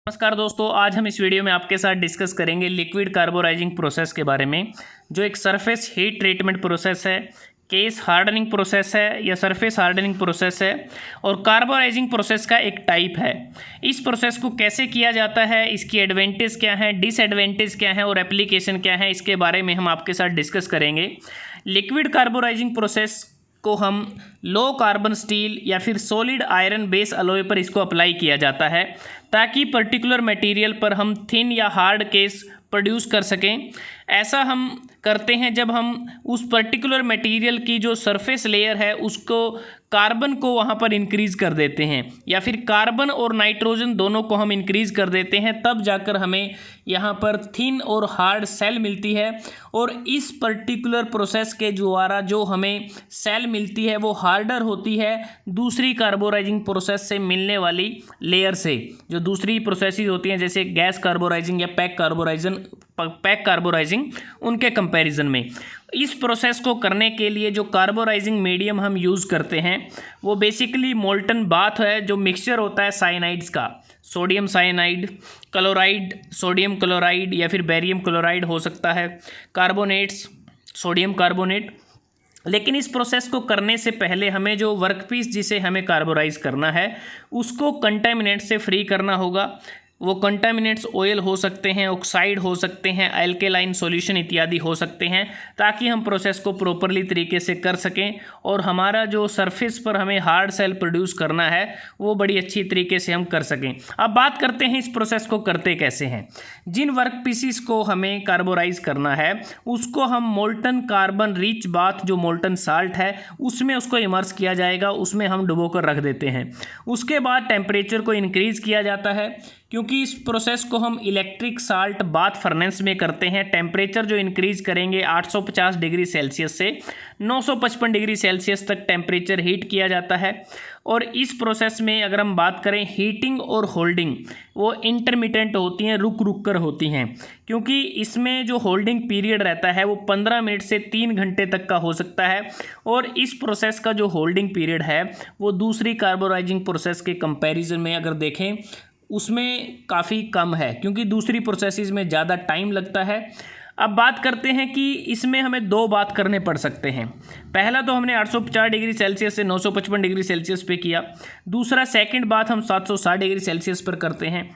नमस्कार दोस्तों, आज हम इस वीडियो में आपके साथ डिस्कस करेंगे लिक्विड कार्बोराइजिंग प्रोसेस के बारे में, जो एक सरफेस हीट ट्रीटमेंट प्रोसेस है, केस हार्डनिंग प्रोसेस है या सरफेस हार्डनिंग प्रोसेस है और कार्बोराइजिंग प्रोसेस का एक टाइप है। इस प्रोसेस को कैसे किया जाता है, इसकी एडवांटेज क्या है, डिसएडवांटेज क्या है और एप्लीकेशन क्या है, इसके बारे में हम आपके साथ डिस्कस करेंगे। लिक्विड कार्बोराइजिंग प्रोसेस को हम लो कार्बन स्टील या फिर सॉलिड आयरन बेस अलॉय पर इसको अप्लाई किया जाता है ताकि पर्टिकुलर मटेरियल पर हम थिन या हार्ड केस प्रोड्यूस कर सकें। ऐसा हम करते हैं जब हम उस पर्टिकुलर मटेरियल की जो सरफेस लेयर है उसको कार्बन को वहाँ पर इंक्रीज़ कर देते हैं या फिर कार्बन और नाइट्रोजन दोनों को हम इंक्रीज़ कर देते हैं, तब जाकर हमें यहाँ पर थिन और हार्ड सेल मिलती है। और इस पर्टिकुलर प्रोसेस के द्वारा जो हमें सेल मिलती है वो हार्डर होती है दूसरी कार्बोराइजिंग प्रोसेस से मिलने वाली लेयर से, जो दूसरी प्रोसेसेस होती हैं जैसे गैस कार्बोराइजिंग या पैक कार्बोराइजिंग उनके कंपैरिजन में। इस प्रोसेस को करने के लिए जो कार्बोराइजिंग मीडियम हम यूज़ करते हैं वो बेसिकली मोल्टन बाथ है, जो मिक्सचर होता है साइनाइड्स का, sodium cyanide, chloride, sodium chloride या फिर बेरियम क्लोराइड हो सकता है, कार्बोनेट्स, सोडियम कार्बोनेट। लेकिन इस प्रोसेस को करने से पहले हमें जो वर्कपीस जिसे हमें कार्बोराइज करना है उसको कंटामिनेंट से फ्री करना होगा। वो कंटामिनेंट्स ऑयल हो सकते हैं, ऑक्साइड हो सकते हैं, अल्केलाइन सॉल्यूशन इत्यादि हो सकते हैं, ताकि हम प्रोसेस को प्रॉपरली तरीके से कर सकें और हमारा जो सरफेस पर हमें हार्ड सेल प्रोड्यूस करना है वो बड़ी अच्छी तरीके से हम कर सकें। अब बात करते हैं इस प्रोसेस को करते कैसे हैं। जिन वर्क पीसीस को हमें कार्बोराइज करना है उसको हम मोल्टन कार्बन रिच बाथ, जो मोल्टन साल्ट है उसमें उसको इमर्स किया जाएगा, उसमें हम डुबो कर रख देते हैं। उसके बाद टेम्परेचर को इंक्रीज़ किया जाता है, क्योंकि इस प्रोसेस को हम इलेक्ट्रिक साल्ट बाथ फर्नेस में करते हैं। टेम्परेचर जो इंक्रीज़ करेंगे 850 डिग्री सेल्सियस से 955 डिग्री सेल्सियस तक टेम्परेचर हीट किया जाता है। और इस प्रोसेस में अगर हम बात करें हीटिंग और होल्डिंग, वो इंटरमिटेंट होती हैं, रुक रुक कर होती हैं, क्योंकि इसमें जो होल्डिंग पीरियड रहता है वो 15 मिनट से 3 घंटे तक का हो सकता है। और इस प्रोसेस का जो होल्डिंग पीरियड है वो दूसरी कार्बोराइजिंग प्रोसेस के कंपैरिजन में अगर देखें उसमें काफ़ी कम है, क्योंकि दूसरी प्रोसेसेस में ज़्यादा टाइम लगता है। अब बात करते हैं कि इसमें हमें दो बात करने पड़ सकते हैं। पहला तो हमने 850 डिग्री सेल्सियस से 955 डिग्री सेल्सियस पे किया। दूसरा सेकंड बात हम 760 डिग्री सेल्सियस पर करते हैं,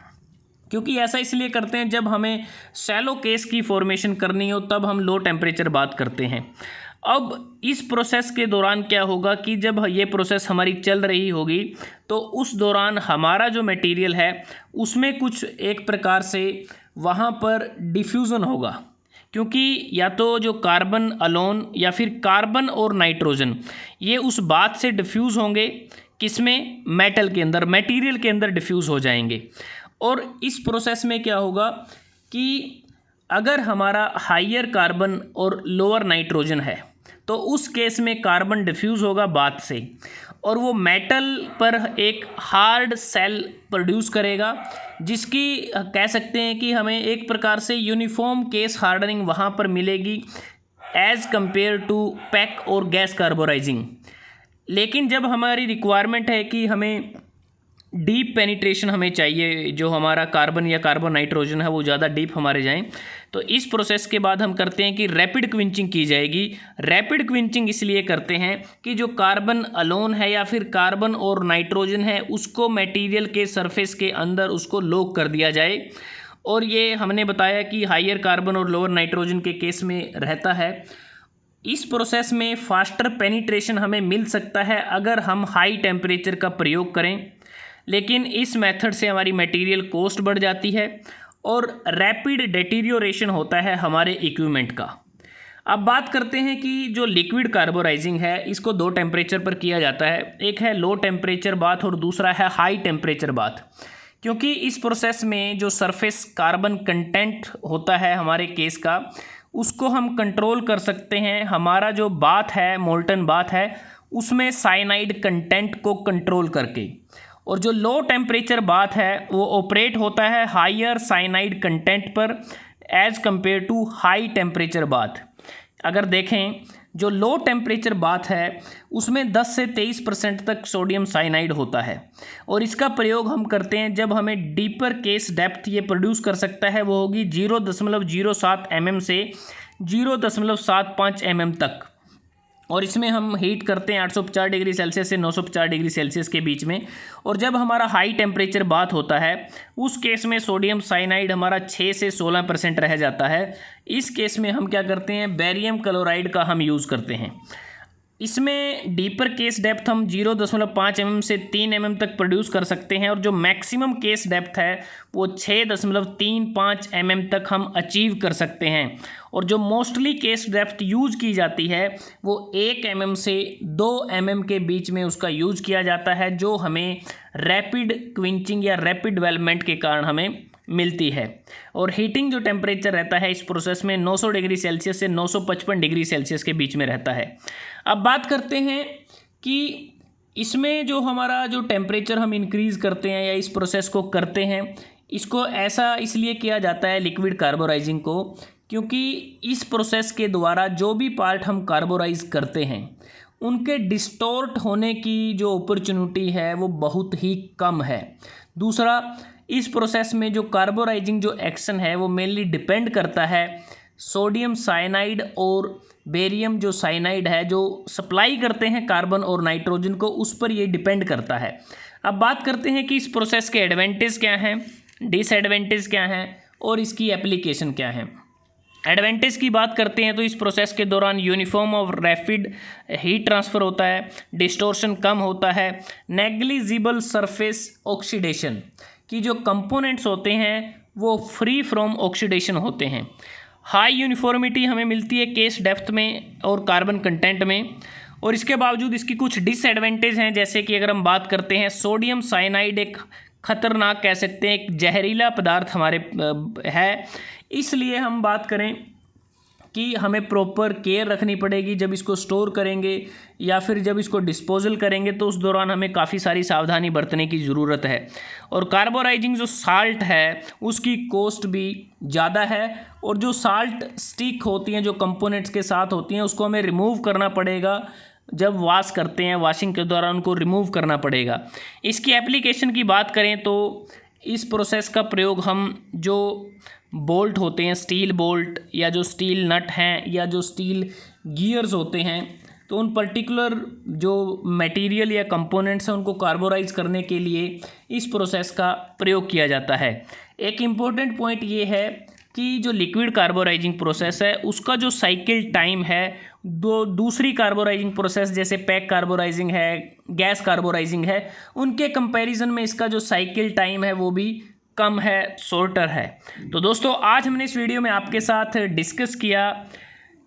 क्योंकि ऐसा इसलिए करते हैं जब हमें शैलो केस की फॉर्मेशन करनी हो तब हम लो टेम्परेचर बात करते हैं। अब इस प्रोसेस के दौरान क्या होगा कि जब ये प्रोसेस हमारी चल रही होगी तो उस दौरान हमारा जो मटेरियल है उसमें कुछ एक प्रकार से वहाँ पर डिफ्यूज़न होगा, क्योंकि या तो जो कार्बन अलोन या फिर कार्बन और नाइट्रोजन ये उस बात से डिफ्यूज़ होंगे, किसमें, मेटल के अंदर, मटेरियल के अंदर डिफ्यूज़ हो जाएंगे। और इस प्रोसेस में क्या होगा कि अगर हमारा हायर कार्बन और लोअर नाइट्रोजन है तो उस केस में कार्बन डिफ्यूज़ होगा बात से और वो मेटल पर एक हार्ड सेल प्रोड्यूस करेगा, जिसकी कह सकते हैं कि हमें एक प्रकार से यूनिफॉर्म केस हार्डनिंग वहाँ पर मिलेगी एज़ कंपेयर टू पैक और गैस कार्बोराइजिंग। लेकिन जब हमारी रिक्वायरमेंट है कि हमें डीप पेनिट्रेशन हमें चाहिए, जो हमारा कार्बन या कार्बन नाइट्रोजन है वो ज़्यादा डीप हमारे जाएं, तो इस प्रोसेस के बाद हम करते हैं कि रैपिड क्विंचिंग की जाएगी। रैपिड क्विंचिंग इसलिए करते हैं कि जो कार्बन अलोन है या फिर कार्बन और नाइट्रोजन है उसको मटेरियल के सरफेस के अंदर उसको लॉक कर दिया जाए। और ये हमने बताया कि हायर कार्बन और लोअर नाइट्रोजन के केस में रहता है। इस प्रोसेस में फास्टर पेनिट्रेशन हमें मिल सकता है अगर हम हाई टेम्परेचर का प्रयोग करें, लेकिन इस मेथड से हमारी मटेरियल कॉस्ट बढ़ जाती है और रैपिड डेटीरियोरेशन होता है हमारे इक्विपमेंट का। अब बात करते हैं कि जो लिक्विड कार्बोराइजिंग है इसको दो टेम्परेचर पर किया जाता है, एक है लो टेम्परेचर बाथ और दूसरा है हाई टेम्परेचर बाथ। क्योंकि इस प्रोसेस में जो सरफेस कार्बन कंटेंट होता है हमारे केस का उसको हम कंट्रोल कर सकते हैं। हमारा जो बाथ है, मोल्टन बाथ है, उसमें साइनाइड कंटेंट को कंट्रोल करके। और जो लो टेम्परेचर बाथ है वो ऑपरेट होता है हायर साइनाइड कंटेंट पर as compare to high temperature bath. अगर देखें जो लो टेम्परेचर बाथ है उसमें 10 से 23% तक सोडियम साइनाइड होता है और इसका प्रयोग हम करते हैं जब हमें डीपर केस डेप्थ ये प्रोड्यूस कर सकता है, वो होगी 0.07 mm से 0.75 mm तक। और इसमें हम हीट करते हैं 850 डिग्री सेल्सियस से 950 डिग्री सेल्सियस के बीच में। और जब हमारा हाई टेम्परेचर बाथ होता है उस केस में सोडियम साइनाइड हमारा 6 से 16% रह जाता है। इस केस में हम क्या करते हैं, बेरियम क्लोराइड का हम यूज़ करते हैं। इसमें डीपर केस डेप्थ हम 0.5 mm से 3 mm तक प्रोड्यूस कर सकते हैं और जो मैक्सिमम केस डेप्थ है वो 6.35 mm तक हम अचीव कर सकते हैं। और जो मोस्टली केस डेप्थ यूज़ की जाती है वो 1 mm से 2 mm के बीच में उसका यूज़ किया जाता है, जो हमें रैपिड क्विंचिंग या रैपिड डेवलपमेंट के कारण हमें मिलती है। और हीटिंग जो टेम्परेचर रहता है इस प्रोसेस में 900 डिग्री सेल्सियस से 955 डिग्री सेल्सियस के बीच में रहता है। अब बात करते हैं कि इसमें जो हमारा जो टेम्परेचर हम इंक्रीज़ करते हैं या इस प्रोसेस को करते हैं, इसको ऐसा इसलिए किया जाता है लिक्विड कार्बोराइजिंग को, क्योंकि इस प्रोसेस के द्वारा जो भी पार्ट हम कार्बोराइज करते हैं उनके डिस्टॉर्ट होने की जो अपॉर्चुनिटी है वो बहुत ही कम है। दूसरा, इस प्रोसेस में जो कार्बोराइजिंग जो एक्शन है वो मेनली डिपेंड करता है सोडियम साइनाइड और बेरियम जो साइनाइड है जो सप्लाई करते हैं कार्बन और नाइट्रोजन को, उस पर ये डिपेंड करता है। अब बात करते हैं कि इस प्रोसेस के एडवांटेज क्या हैं, डिसएडवांटेज क्या हैं और इसकी एप्लीकेशन क्या है। एडवांटेज की बात करते हैं तो इस प्रोसेस के दौरान यूनिफॉर्म और रैपिड हीट ट्रांसफ़र होता है, डिस्टोर्शन कम होता है, नेग्लिजिबल सरफेस ऑक्सीडेशन की जो कंपोनेंट्स होते हैं वो फ्री फ्रॉम ऑक्सीडेशन होते हैं, हाई यूनिफॉर्मिटी हमें मिलती है केस डेप्थ में और कार्बन कंटेंट में। और इसके बावजूद इसकी कुछ डिसएडवांटेज हैं, जैसे कि अगर हम बात करते हैं सोडियम साइनाइड एक खतरनाक कह सकते हैं एक जहरीला पदार्थ हमारे है, इसलिए हम बात करें कि हमें प्रॉपर केयर रखनी पड़ेगी जब इसको स्टोर करेंगे या फिर जब इसको डिस्पोजल करेंगे, तो उस दौरान हमें काफ़ी सारी सावधानी बरतने की ज़रूरत है। और कार्बोराइजिंग जो साल्ट है उसकी कॉस्ट भी ज़्यादा है और जो साल्ट स्टिक होती हैं जो कंपोनेंट्स के साथ होती हैं उसको हमें रिमूव करना पड़ेगा, जब वॉश करते हैं वॉशिंग के दौरान उनको रिमूव करना पड़ेगा। इसकी एप्लीकेशन की बात करें तो इस प्रोसेस का प्रयोग हम जो बोल्ट होते हैं, स्टील बोल्ट या जो स्टील नट हैं या जो स्टील गियर्स होते हैं, तो उन पर्टिकुलर जो मटेरियल या कंपोनेंट्स हैं उनको कार्बोराइज करने के लिए इस प्रोसेस का प्रयोग किया जाता है। एक इम्पोर्टेंट पॉइंट ये है कि जो लिक्विड कार्बोराइजिंग प्रोसेस है उसका जो साइकिल टाइम है दूसरी कार्बोराइजिंग प्रोसेस जैसे पैक कार्बोराइजिंग है, गैस कार्बोराइजिंग है, उनके कंपैरिजन में इसका जो साइकिल टाइम है वो भी कम है, शॉर्टर है। तो दोस्तों आज हमने इस वीडियो में आपके साथ डिस्कस किया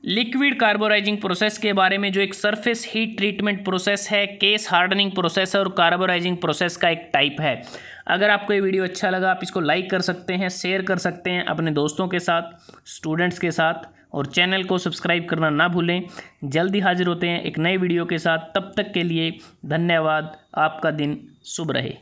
लिक्विड कार्बोराइजिंग प्रोसेस के बारे में, जो एक सरफेस हीट ट्रीटमेंट प्रोसेस है, केस हार्डनिंग प्रोसेस है और कार्बोराइजिंग प्रोसेस का एक टाइप है। अगर आपको ये वीडियो अच्छा लगा आप इसको लाइक कर सकते हैं, शेयर कर सकते हैं अपने दोस्तों के साथ, स्टूडेंट्स के साथ, और चैनल को सब्सक्राइब करना ना भूलें। जल्दी हाजिर होते हैं एक नए वीडियो के साथ, तब तक के लिए धन्यवाद। आपका दिन शुभ रहे।